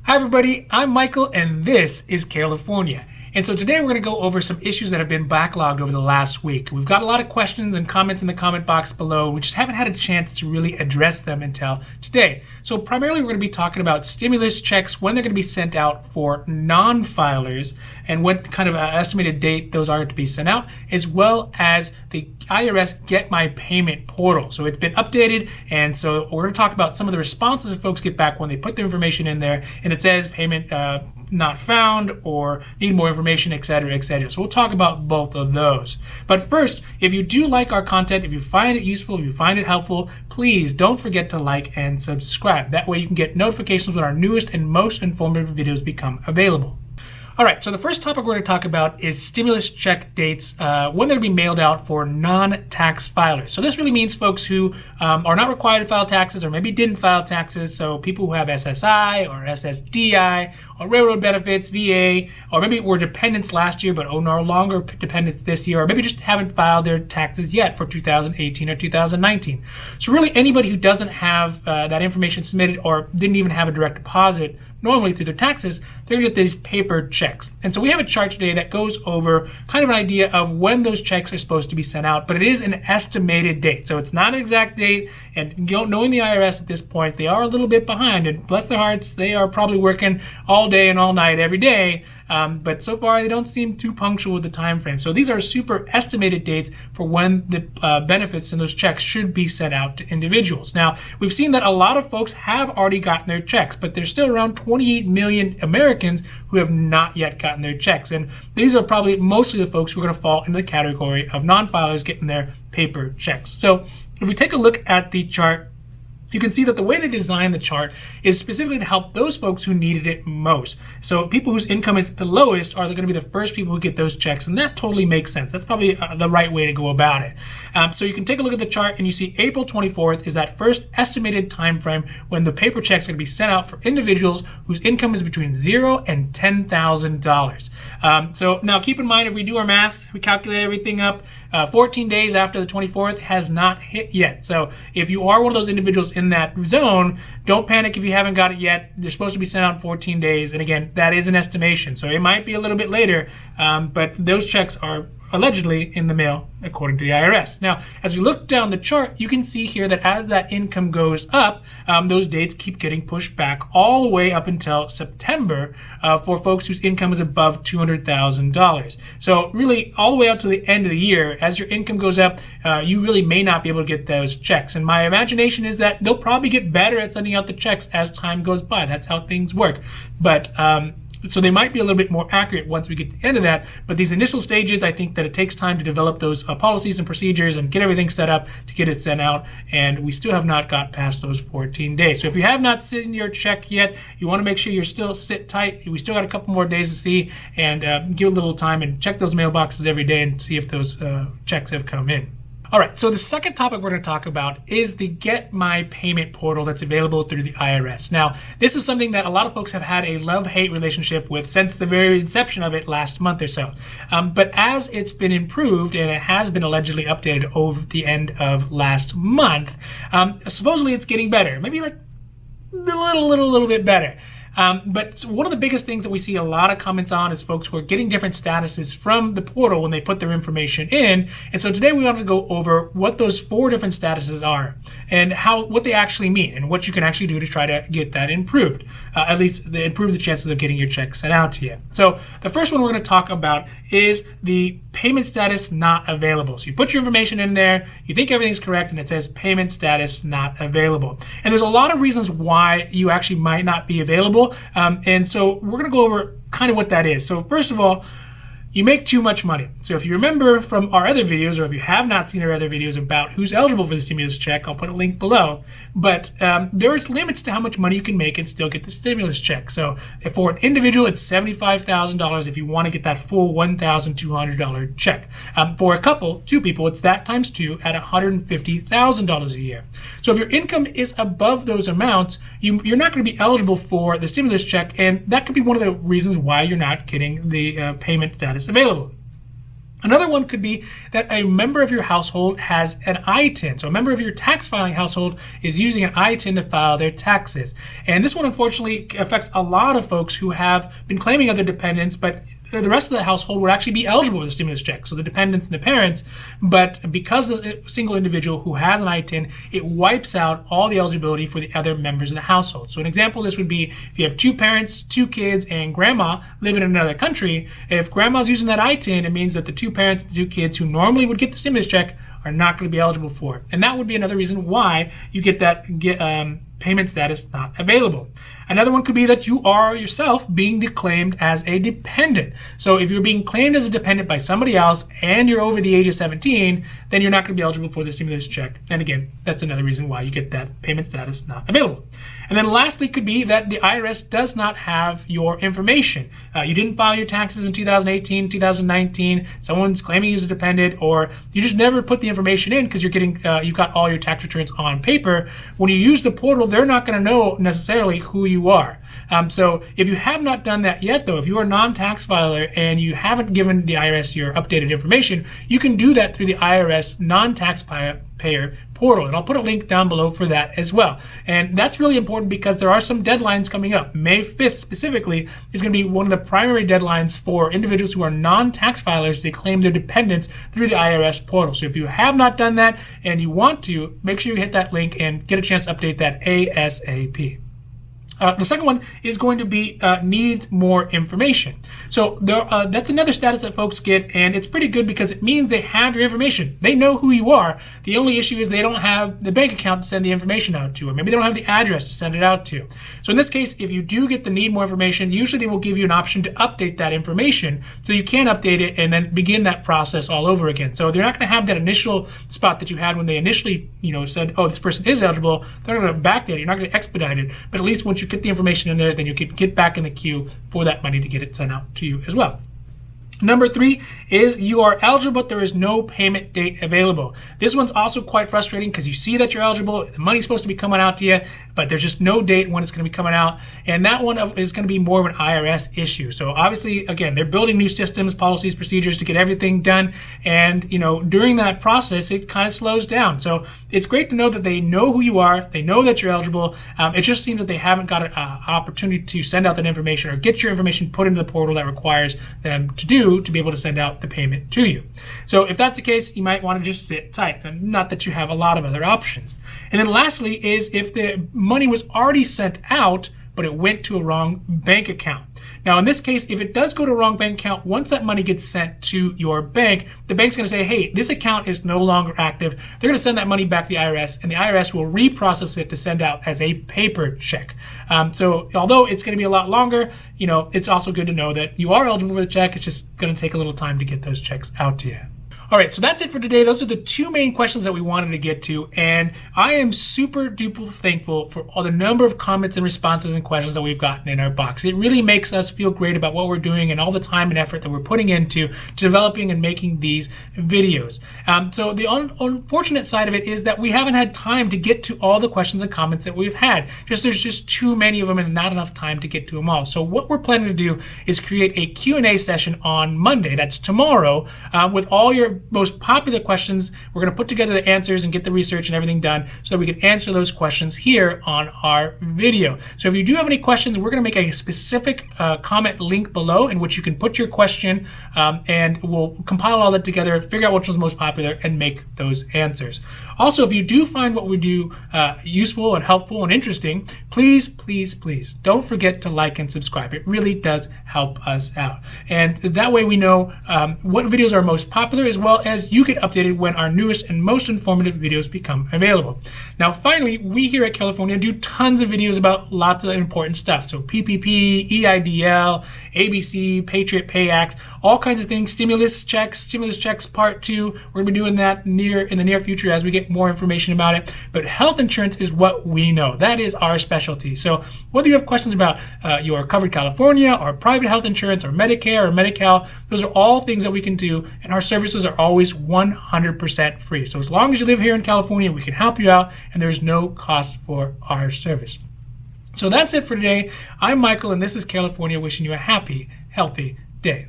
Hi everybody, I'm Michael and this is California. And so today we're going to go over some issues that have been backlogged over the last week. We've got a lot of questions and comments in the comment box below. We just haven't had a chance to really address them until today. So primarily we're going to be talking about stimulus checks, when they're going to be sent out for non-filers, and what kind of estimated date those are to be sent out, as well as the IRS Get My Payment portal. So it's been updated, and so we're going to talk about some of the responses that folks get back when they put their information in there and it says payment not found or need more information, etc., etc. So we'll talk about both of those. But first, if you do like our content, if you find it useful, if you find it helpful, please don't forget to like and subscribe. That way you can get notifications when our newest and most informative videos become available. All right, so the first topic we're going to talk about is stimulus check dates, when they're to be mailed out for non-tax filers. So this really means folks who are not required to file taxes or maybe didn't file taxes. So people who have SSI or SSDI or railroad benefits, VA, or maybe were dependents last year but are no longer dependents this year, or maybe just haven't filed their taxes yet for 2018 or 2019. So really anybody who doesn't have that information submitted or didn't even have a direct deposit normally through their taxes, they're going to get these paper checks. And so we have a chart today that goes over kind of an idea of when those checks are supposed to be sent out, but it is an estimated date. So it's not an exact date, and knowing the IRS at this point, they are a little bit behind, and bless their hearts, they are probably working all day and all night every day. But so far they don't seem too punctual with the time frame. So these are super estimated dates for when the benefits and those checks should be sent out to individuals. Now, we've seen that a lot of folks have already gotten their checks, but there's still around 28 million Americans who have not yet gotten their checks. And these are probably mostly the folks who are going to fall into the category of non-filers getting their paper checks. So if we take a look at the chart, you can see that the way they designed the chart is specifically to help those folks who needed it most. So people whose income is the lowest are going to be the first people who get those checks, and that totally makes sense. That's probably the right way to go about it. So you can take a look at the chart and you see April 24th is that first estimated time frame when the paper checks are going to be sent out for individuals whose income is between $0 and $10,000. So now keep in mind, if we do our math, we calculate everything up, 14 days after the 24th has not hit yet. So if you are one of those individuals in that zone, don't panic if you haven't got it yet. They're supposed to be sent out in 14 days. And again, that is an estimation. So it might be a little bit later, but those checks are allegedly in the mail according to the IRS. Now, as we look down the chart, you can see here that as that income goes up, those dates keep getting pushed back all the way up until September for folks whose income is above $200,000. So really all the way out to the end of the year, as your income goes up, you really may not be able to get those checks. And my imagination is that they'll probably get better at sending out the checks as time goes by. That's how things work. But so they might be a little bit more accurate once we get to the end of that. But these initial stages, I think that it takes time to develop those policies and procedures and get everything set up to get it sent out. And we still have not got past those 14 days. So if you have not seen your check yet, you want to make sure you're still sit tight. We still got a couple more days to see, and give a little time and check those mailboxes every day and see if those checks have come in. All right, so the second topic we're going to talk about is the Get My Payment portal that's available through the IRS. Now, this is something that a lot of folks have had a love-hate relationship with since the very inception of it last month or so. But as it's been improved, and it has been allegedly updated over the end of last month, supposedly it's getting better, maybe like a little bit better. But one of the biggest things that we see a lot of comments on is folks who are getting different statuses from the portal when they put their information in. And so today we wanted to go over what those 4 different statuses are and what they actually mean and what you can actually do to try to get that improved, at least improve the chances of getting your check sent out to you. So the first one we're going to talk about is the payment status not available. So you put your information in there, you think everything's correct, and it says payment status not available. And there's a lot of reasons why you actually might not be available. And so we're going to go over kind of what that is. So first of all, you make too much money. So if you remember from our other videos, or if you have not seen our other videos about who's eligible for the stimulus check, I'll put a link below. But there's limits to how much money you can make and still get the stimulus check. So if for an individual, it's $75,000 if you want to get that full $1,200 check. For a couple, 2 people, it's that times 2 at $150,000 a year. So if your income is above those amounts, you're not going to be eligible for the stimulus check, and that could be one of the reasons why you're not getting the payment status available. Another one could be that a member of your household has an ITIN. So a member of your tax filing household is using an ITIN to file their taxes. And this one unfortunately affects a lot of folks who have been claiming other dependents, but the rest of the household would actually be eligible for the stimulus check. So the dependents and the parents, but because the single individual who has an ITIN, it wipes out all the eligibility for the other members of the household. So an example of this would be if you have 2 parents, 2 kids, and grandma living in another country. If grandma's using that ITIN, it means that the 2 parents, the 2 kids who normally would get the stimulus check are not going to be eligible for it. And that would be another reason why you get that payment status not available. Another one could be that you are yourself being declaimed as a dependent. So if you're being claimed as a dependent by somebody else and you're over the age of 17, then you're not going to be eligible for the stimulus check. And again, that's another reason why you get that payment status not available. And then lastly could be that the IRS does not have your information. You didn't file your taxes in 2018, 2019, someone's claiming you as a dependent, or you just never put the information in because you're getting, you've got all your tax returns on paper. When you use the portal, they're not going to know necessarily who you are. So if you have not done that yet, though, if you are a non-tax filer and you haven't given the IRS your updated information, you can do that through the IRS non-taxpayer portal. And I'll put a link down below for that as well. And that's really important because there are some deadlines coming up. May 5th specifically is going to be one of the primary deadlines for individuals who are non-tax filers to claim their dependents through the IRS portal. So if you have not done that and you want to, make sure you hit that link and get a chance to update that ASAP. The second one is going to be needs more information. So that's another status that folks get, and it's pretty good because it means they have your information. They know who you are. The only issue is they don't have the bank account to send the information out to, or maybe they don't have the address to send it out to. So in this case, if you do get the need more information, usually they will give you an option to update that information so you can update it and then begin that process all over again. So they're not going to have that initial spot that you had when they initially, said, oh, this person is eligible. They're going to backdate it. You're not going to expedite it. But at least once you get the information in there, then you can get back in the queue for that money to get it sent out to you as well. Number 3 is you are eligible, but there is no payment date available. This one's also quite frustrating because you see that you're eligible, the money's supposed to be coming out to you, but there's just no date when it's going to be coming out. And that one is going to be more of an IRS issue. So obviously, again, they're building new systems, policies, procedures to get everything done. And, during that process, it kind of slows down. So it's great to know that they know who you are. They know that you're eligible. It just seems that they haven't got an opportunity to send out that information or get your information put into the portal that requires them to be able to send out the payment to you. So if that's the case, you might want to just sit tight. Not that you have a lot of other options. And then lastly is if the money was already sent out, but it went to a wrong bank account. Now, in this case, if it does go to a wrong bank account, once that money gets sent to your bank, the bank's going to say, hey, this account is no longer active. They're going to send that money back to the IRS, and the IRS will reprocess it to send out as a paper check. So although it's going to be a lot longer, it's also good to know that you are eligible for the check. It's just going to take a little time to get those checks out to you. All right, so that's it for today. Those are the 2 main questions that we wanted to get to, and I am super duper thankful for all the number of comments and responses and questions that we've gotten in our box. It really makes us feel great about what we're doing and all the time and effort that we're putting into developing and making these videos. So the unfortunate side of it is that we haven't had time to get to all the questions and comments that we've had. There's just too many of them and not enough time to get to them all. So what we're planning to do is create a Q&A session on Monday. That's tomorrow, with all your most popular questions. We're going to put together the answers and get the research and everything done so that we can answer those questions here on our video. So if you do have any questions, we're going to make a specific comment link below in which you can put your question, and we'll compile all that together, figure out which one's most popular, and make those answers. Also, if you do find what we do useful and helpful and interesting, please don't forget to like and subscribe. It really does help us out. And that way we know what videos are most popular, as well as you get updated when our newest and most informative videos become available. Now, finally, we here at California do tons of videos about lots of important stuff. So PPP, EIDL, ABC, Patriot Pay Act, all kinds of things, stimulus checks part 2. We're going to be doing that in the near future as we get more information about it. But health insurance is what we know. That is our specialty. So whether you have questions about your covered California or private health insurance or Medicare or Medi-Cal, those are all things that we can do, and our services are always 100% free. So as long as you live here in California, we can help you out, and there's no cost for our service. So that's it for today. I'm Michael, and this is California, wishing you a happy, healthy day.